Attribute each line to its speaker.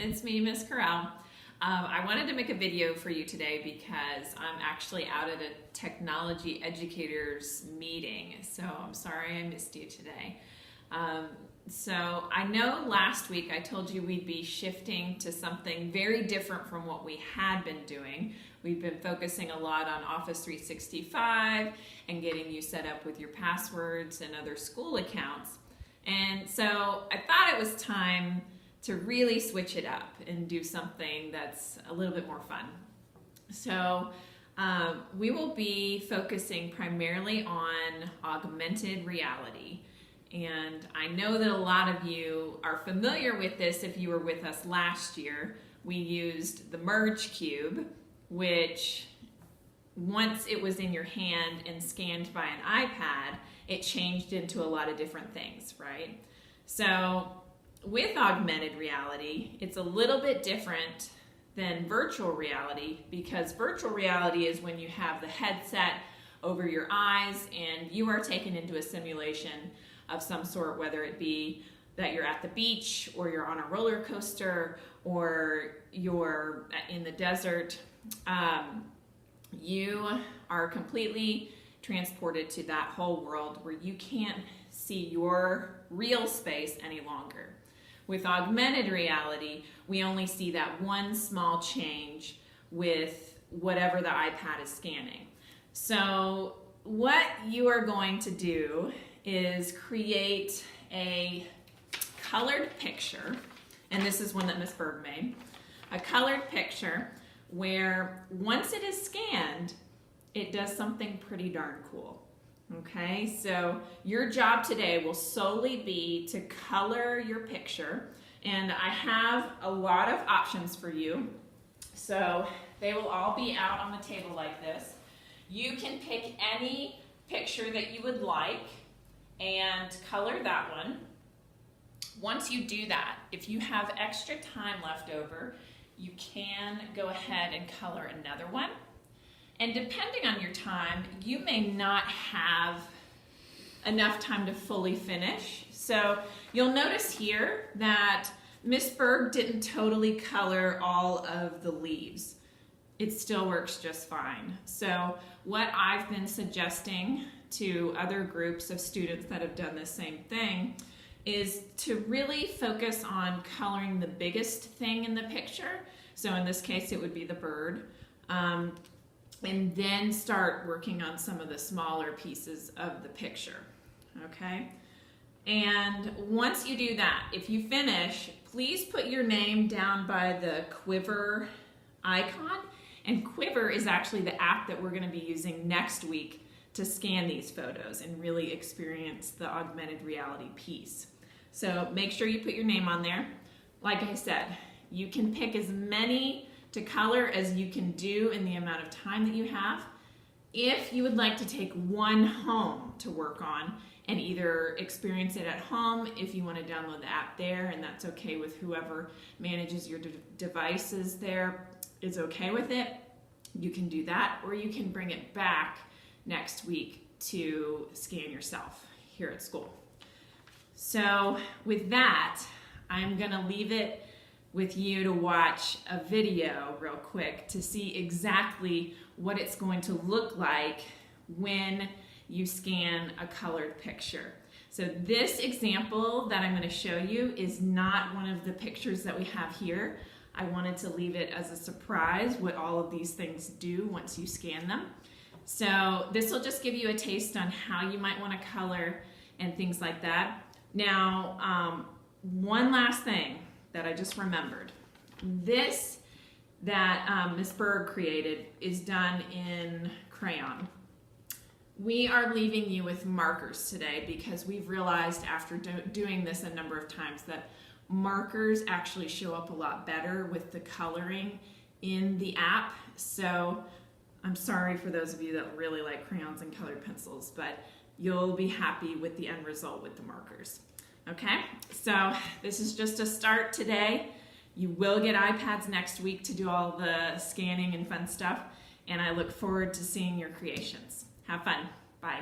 Speaker 1: it's me, Miss Corral. I wanted to make a video for you today because I'm actually out at a technology educators meeting, so I'm sorry I missed you today. So I know last week I told you we'd be shifting to something very different from what we had been doing. We've been focusing a lot on Office 365 and getting you set up with your passwords and other school accounts. And so I thought it was time to really switch it up and do something that's a little bit more fun. So we will be focusing primarily on augmented reality. And I know that a lot of you are familiar with this if you were with us last year. We used the Merge Cube, which once it was in your hand and scanned by an iPad, it changed into a lot of different things, right? So with augmented reality, it's a little bit different than virtual reality, because virtual reality is when you have the headset over your eyes and you are taken into a simulation of some sort, whether it be that you're at the beach or you're on a roller coaster or you're in the desert. You are completely transported to that whole world where you can't see your real space any longer. With augmented reality, we only see that one small change with whatever the iPad is scanning. So what you are going to do is create a colored picture, and this is one that Miss Berg made, a colored picture where once it is scanned, it does something pretty darn cool. Okay, so your job today will solely be to color your picture, and I have a lot of options for you. So they will all be out on the table like this. You can pick any picture that you would like and color that one. Once you do that, if you have extra time left over, you can go ahead and color another one. And depending on your time, you may not have enough time to fully finish. So you'll notice here that Miss Berg didn't totally color all of the leaves. It still works just fine. So what I've been suggesting to other groups of students that have done the same thing is to really focus on coloring the biggest thing in the picture. So in this case, it would be the bird. And then start working on some of the smaller pieces of the picture, okay? And once you do that, if you finish, please put your name down by the Quiver icon. And Quiver is actually the app that we're gonna be using next week to scan these photos and really experience the augmented reality piece. So make sure you put your name on there. Like I said, you can pick as many to color as you can do in the amount of time that you have. If you would like to take one home to work on and either experience it at home, if you want to download the app there, and that's okay with whoever manages your devices there is okay with it, you can do that, or you can bring it back next week to scan yourself here at school. So with that, I'm gonna leave it with you to watch a video real quick to see exactly what it's going to look like when you scan a colored picture. So this example that I'm going to show you is not one of the pictures that we have here. I wanted to leave it as a surprise what all of these things do once you scan them. So this will just give you a taste on how you might want to color and things like that. Now, one last thing that I just remembered. This that Miss Berg created is done in crayon. We are leaving you with markers today because we've realized after doing this a number of times that markers actually show up a lot better with the coloring in the app. So I'm sorry for those of you that really like crayons and colored pencils, but you'll be happy with the end result with the markers. Okay, so this is just a start today. You will get iPads next week to do all the scanning and fun stuff, and I look forward to seeing your creations. Have fun. Bye.